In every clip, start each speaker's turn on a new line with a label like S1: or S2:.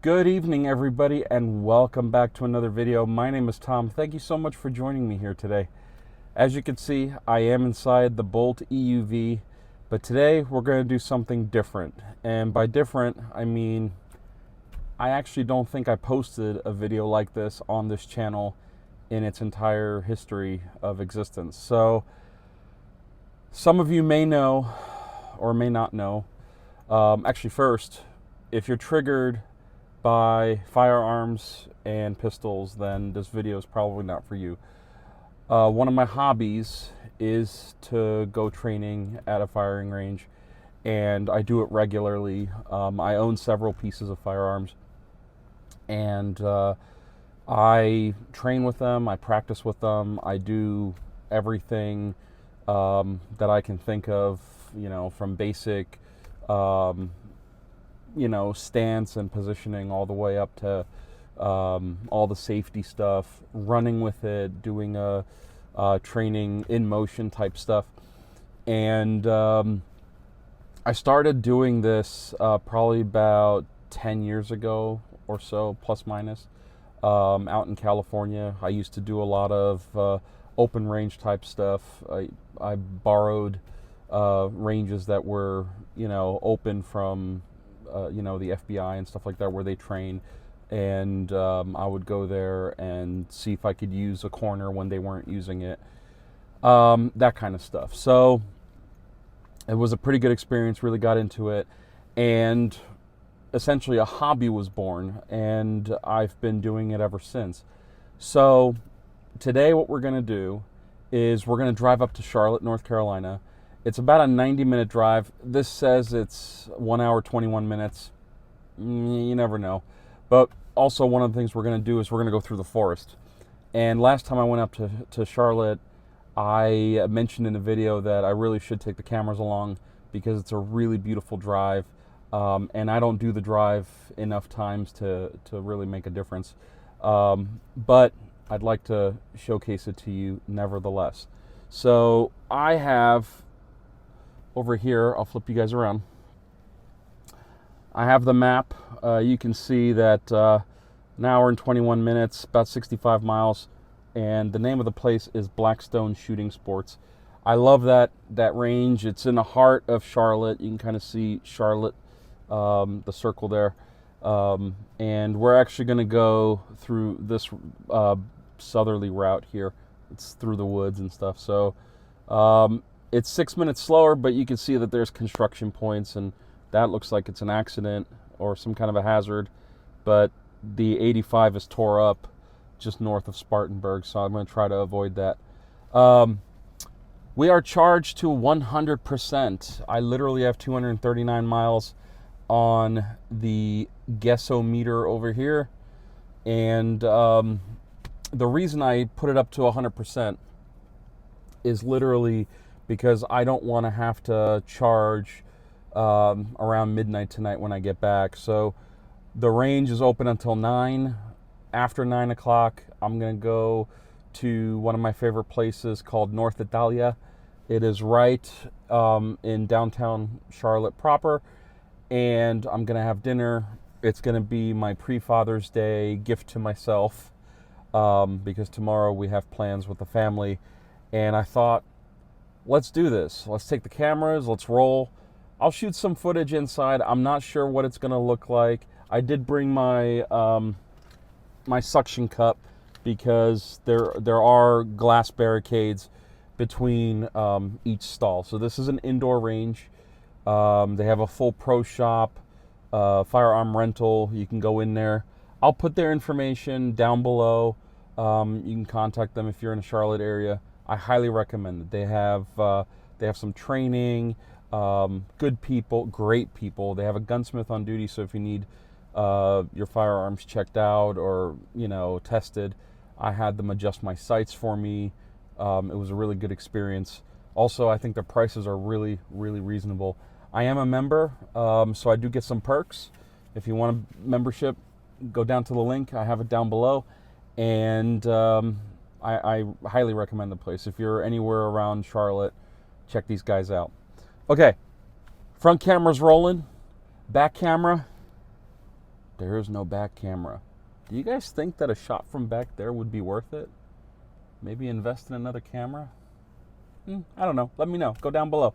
S1: Good evening, everybody, and welcome back to another video. My name is Tom. Thank you so much for joining me here today. As you can see, I am inside the Bolt EUV, but today we're going to do something different. And by different, I mean I actually don't think I posted a video like this on this channel in its entire history of existence. So some of you may know or may not know. Actually, first, if you're triggered by firearms and pistols, then this video is probably not for you. One of my hobbies is to go training at a firing range, and I do it regularly. I own several pieces of firearms, and I train with them, I practice with them, I do everything that I can think of, from basic stance and positioning all the way up to all the safety stuff, running with it, doing a training in motion type stuff. And I started doing this probably about 10 years ago or so, plus minus, out in California. I used to do a lot of open range type stuff. I borrowed ranges that were, open from the FBI and stuff like that, where they train, and I would go there and see if I could use a corner when they weren't using it, that kind of stuff. So it was a pretty good experience, really got into it, and essentially a hobby was born, and I've been doing it ever since. So today what we're going to do is we're going to drive up to Charlotte, North Carolina. It's about a 90-minute drive. This says it's 1 hour, 21 minutes. You never know. But also one of the things we're going to do is we're going to go through the forest. And last time I went up to Charlotte, I mentioned in the video that I really should take the cameras along because it's a really beautiful drive. And I don't do the drive enough times to really make a difference. But I'd like to showcase it to you nevertheless. So I have over here, I'll flip you guys around. I have the map. You can see that an hour and 21 minutes, about 65 miles, and the name of the place is Blackstone Shooting Sports. I love that range. It's in the heart of Charlotte. You can kind of see Charlotte, the circle there. And we're actually going to go through this southerly route here. It's through the woods and stuff. So it's 6 minutes slower, but you can see that there's construction points, and that looks like it's an accident or some kind of a hazard. But the 85 is tore up just north of Spartanburg, so I'm going to try to avoid that. We are charged to 100%. I literally have 239 miles on the guessometer over here, and the reason I put it up to 100% is literally because I don't want to have to charge around midnight tonight when I get back. So the range is open until 9. After 9 o'clock, I'm going to go to one of my favorite places called North Italia. It is right in downtown Charlotte proper, and I'm going to have dinner. It's going to be my pre-Father's Day gift to myself, because tomorrow we have plans with the family, and I thought, let's do this. Let's take the cameras, let's roll. I'll shoot some footage inside. I'm not sure what it's going to look like. I did bring my my suction cup because there are glass barricades between each stall. So this is an indoor range. They have a full pro shop, firearm rental. You can go in there. I'll put their information down below. You can contact them if you're in the Charlotte area. I highly recommend it. They have some training, good people, great people. They have a gunsmith on duty, so if you need your firearms checked out or tested, I had them adjust my sights for me. It was a really good experience. Also, I think their prices are really, really reasonable. I am a member, so I do get some perks. If you want a membership, go down to the link. I have it down below, and I highly recommend the place. If you're anywhere around Charlotte, check these guys out. Okay, front camera's rolling, back camera, There is no back camera. Do you guys think that a shot from back there would be worth it? Maybe invest in another camera? I don't know. Let me know. Go down below.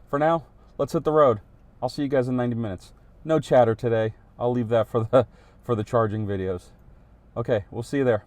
S1: For now, let's hit the road. I'll see you guys in 90 minutes. No chatter today. I'll leave that for the charging videos. Okay, we'll see you there.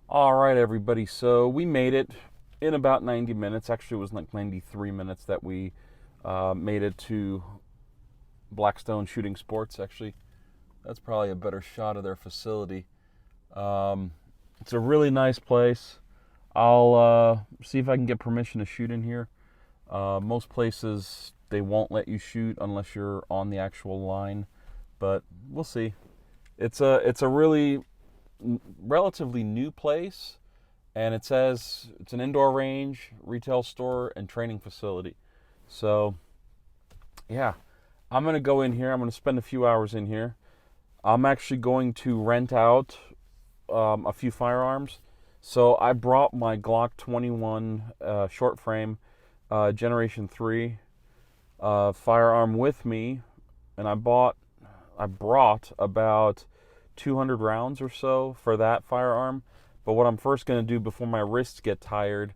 S1: All right, everybody. So we made it in about 90 minutes. Actually, it was like 93 minutes that we made it to Blackstone Shooting Sports. Actually, that's probably a better shot of their facility. It's a really nice place. I'll see if I can get permission to shoot in here. Most places they won't let you shoot unless you're on the actual line, but we'll see. It's a really relatively new place, and it says it's an indoor range, retail store, and training facility. So, yeah, I'm gonna go in here. I'm gonna spend a few hours in here. I'm actually going to rent out a few firearms. So I brought my Glock 21 short frame Generation 3 firearm with me, and I brought about 200 rounds or so for that firearm. But what I'm first going to do before my wrists get tired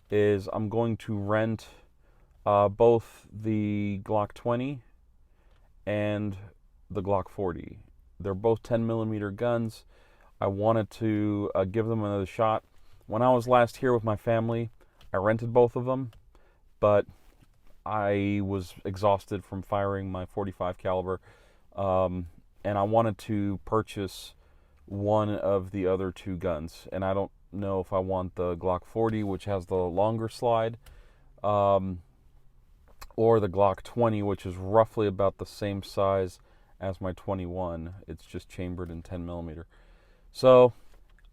S1: is I'm going to rent both the Glock 20 and the Glock 40. They're both 10 millimeter guns. I wanted to give them another shot. When I was last here with my family, I rented both of them, but I was exhausted from firing my 45 caliber, and I wanted to purchase one of the other two guns. And I don't know if I want the Glock 40, which has the longer slide, or the Glock 20, which is roughly about the same size as my 21. It's just chambered in 10 millimeter. So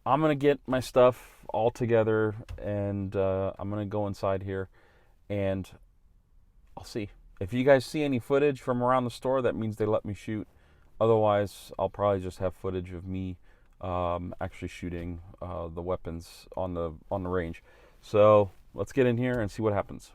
S1: I'm going to get my stuff all together, and I'm going to go inside here, and I'll see. If you guys see any footage from around the store, that means they let me shoot. Otherwise, I'll probably just have footage of me actually shooting the weapons on the range. So let's get in here and see what happens.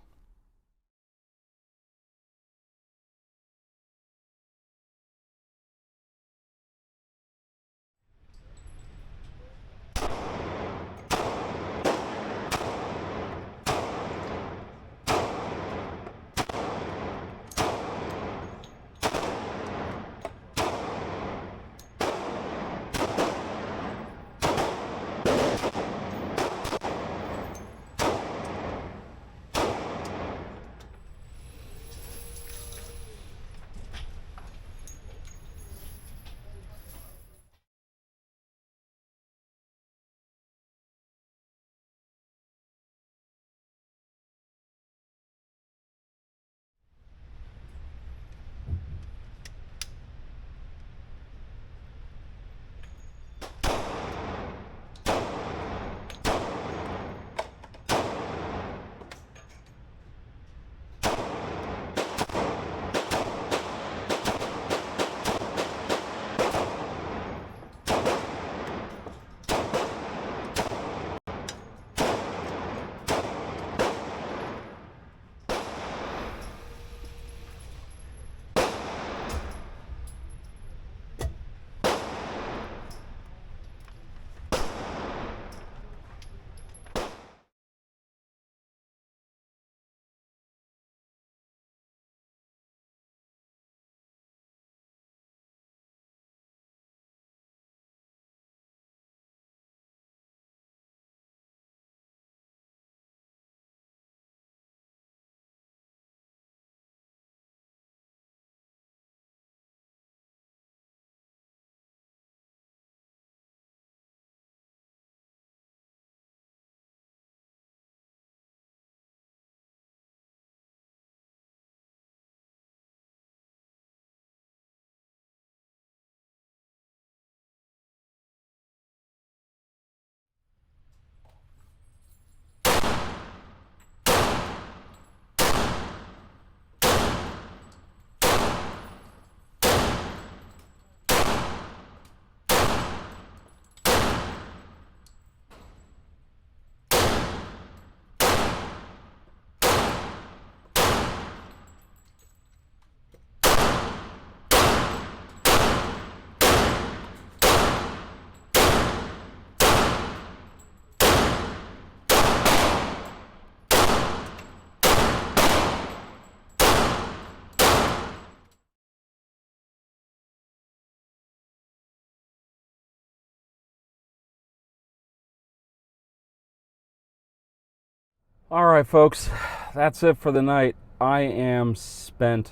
S1: All right, folks, that's it for the night. I am spent.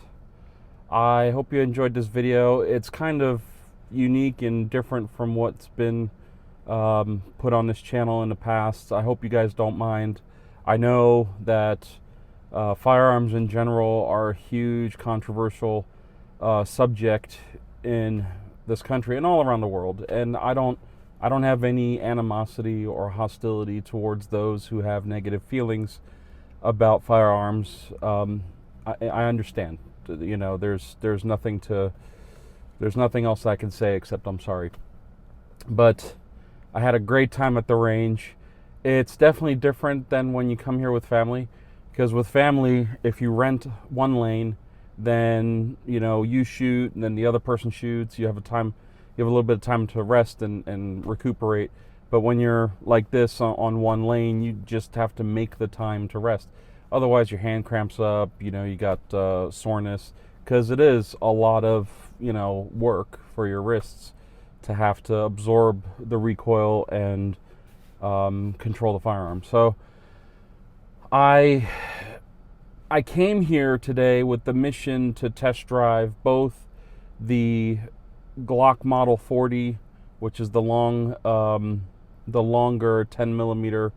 S1: I hope you enjoyed this video. It's kind of unique and different from what's been put on this channel in the past. I hope you guys don't mind. I know that firearms in general are a huge controversial subject in this country and all around the world, and I don't have any animosity or hostility towards those who have negative feelings about firearms. I understand. You know, there's nothing else I can say except I'm sorry. But I had a great time at the range. It's definitely different than when you come here with family, because with family, if you rent one lane, then you shoot and then the other person shoots. You have a little bit of time to rest and recuperate. But when you're like this on one lane, you just have to make the time to rest. Otherwise, your hand cramps up. You got soreness, because it is a lot of work for your wrists to have to absorb the recoil and control the firearm. So I came here today with the mission to test drive both the Glock Model 40, which is the longer 10 millimeter.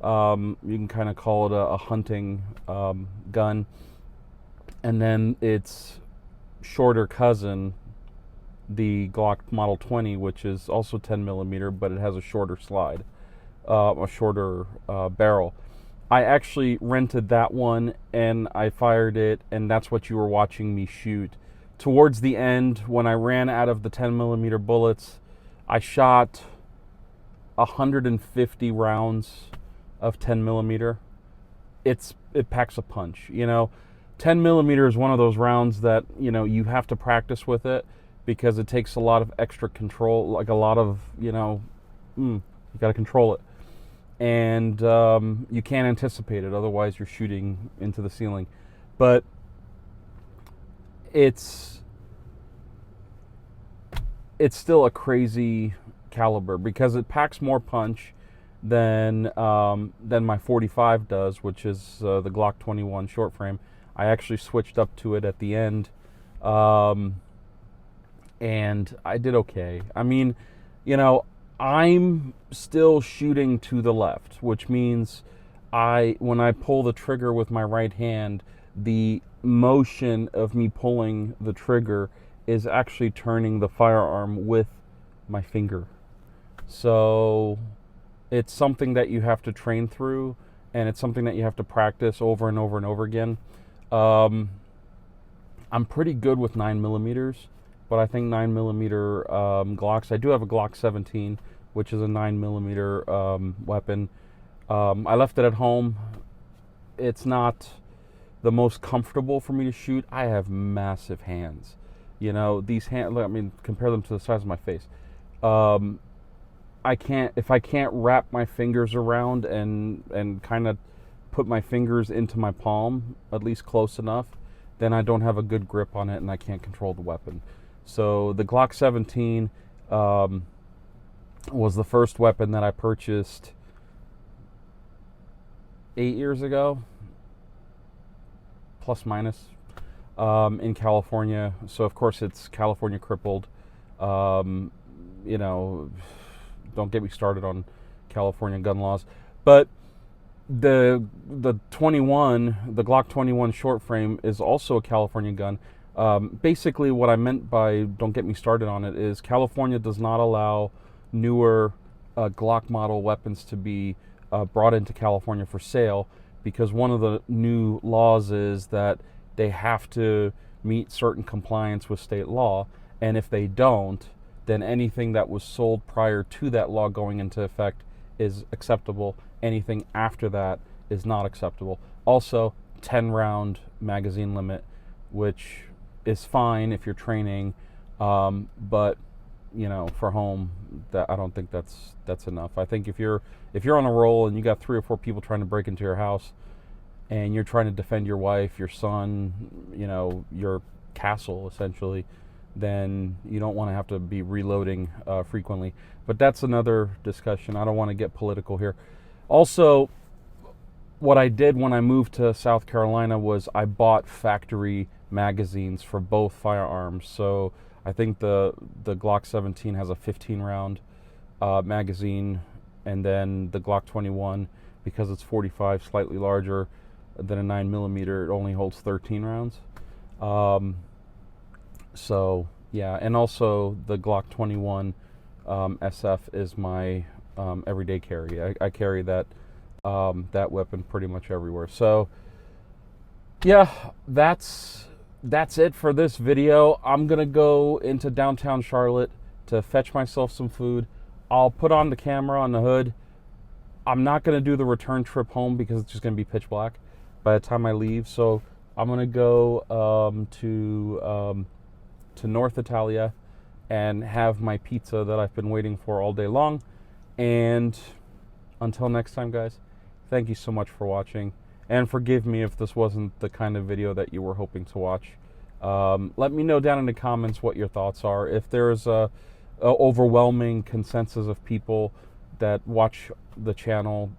S1: You can kind of call it a hunting gun, and then its shorter cousin, the Glock Model 20, which is also 10 millimeter, but it has a shorter slide, a shorter barrel. I actually rented that one and I fired it, and that's what you were watching me shoot. Towards the end, when I ran out of the 10 millimeter bullets, I shot 150 rounds of 10 millimeter. It packs a punch. 10 millimeter is one of those rounds that you have to practice with it, because it takes a lot of extra control, like a lot of you got to control it, and you can't anticipate it, otherwise you're shooting into the ceiling. But it's still a crazy caliber, because it packs more punch than my 45 does, which is the Glock 21 short frame. I actually switched up to it at the end, and I did okay. I mean, I'm still shooting to the left, which means when I pull the trigger with my right hand, the motion of me pulling the trigger is actually turning the firearm with my finger. So it's something that you have to train through, and it's something that you have to practice over and over and over again. I'm pretty good with 9 millimeters, but I think 9 millimeter Glocks. I do have a Glock 17, which is a 9 millimeter weapon. I left it at home. It's not the most comfortable for me to shoot. I have massive hands. These hands, I mean, compare them to the size of my face. If I can't wrap my fingers around and kind of put my fingers into my palm, at least close enough, then I don't have a good grip on it and I can't control the weapon. So the Glock 17 was the first weapon that I purchased 8 years ago, plus minus, in California. So of course it's California crippled. Don't get me started on California gun laws. But the Glock 21 short frame is also a California gun. Basically what I meant by don't get me started on it is California does not allow newer Glock model weapons to be brought into California for sale, because one of the new laws is that they have to meet certain compliance with state law, and if they don't, then anything that was sold prior to that law going into effect is acceptable. Anything after that is not acceptable. Also, 10 round magazine limit, which is fine if you're training, but for home, that I don't think that's enough. I think if you're on a roll and you got 3 or 4 people trying to break into your house, and you're trying to defend your wife, your son, your castle essentially, then you don't want to have to be reloading frequently. But that's another discussion. I don't want to get political here. Also, what I did when I moved to South Carolina was I bought factory magazines for both firearms. So I think the Glock 17 has a 15 round magazine, and then the Glock 21, because it's 45, slightly larger than a 9mm, it only holds 13 rounds. So yeah, and also the Glock 21 SF is my everyday carry. I carry that that weapon pretty much everywhere. So yeah, that's it for this video. I'm gonna go into downtown Charlotte to fetch myself some food. I'll put on the camera on the hood. I'm not gonna do the return trip home because it's just gonna be pitch black by the time I leave. So I'm gonna go to North Italia and have my pizza that I've been waiting for all day long. And until next time, guys, thank you so much for watching. And forgive me if this wasn't the kind of video that you were hoping to watch. Let me know down in the comments what your thoughts are. If there's a overwhelming consensus of people that watch the channel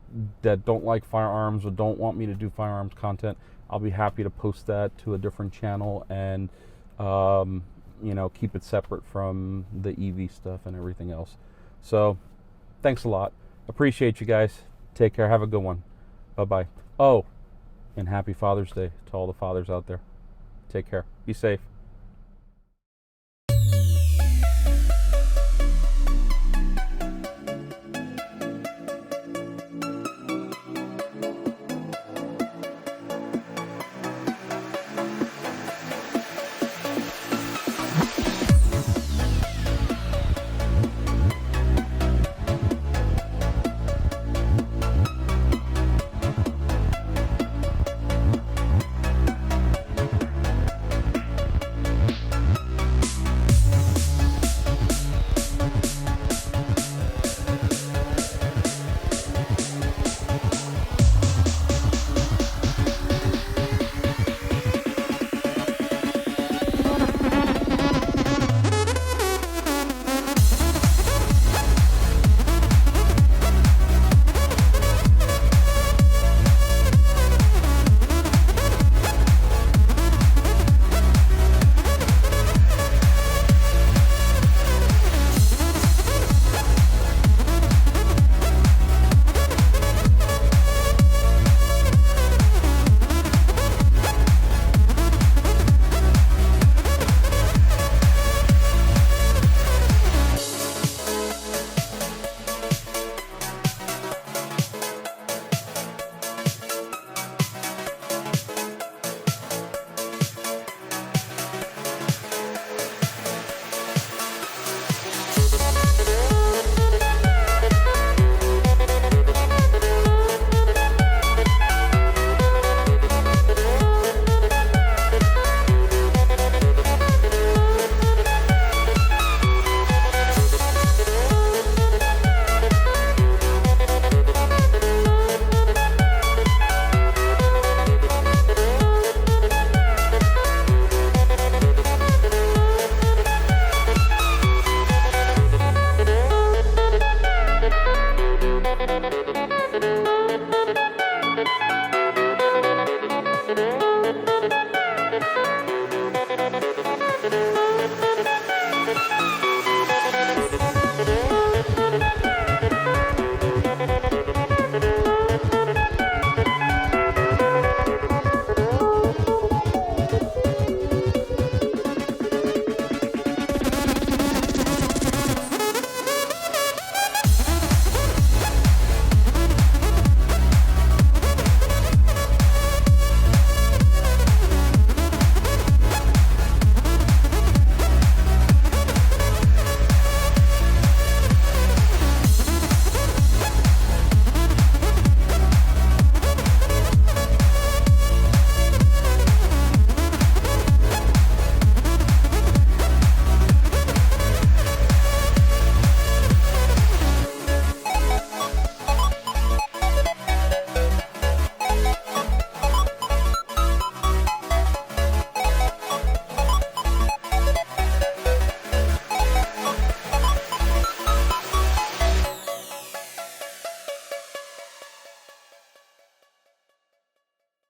S1: that don't like firearms or don't want me to do firearms content, I'll be happy to post that to a different channel and you know, keep it separate from the EV stuff and everything else. So thanks a lot. Appreciate you guys. Take care. Have a good one. Bye-bye. Oh, and happy Father's Day to all the fathers out there. Take care. Be safe.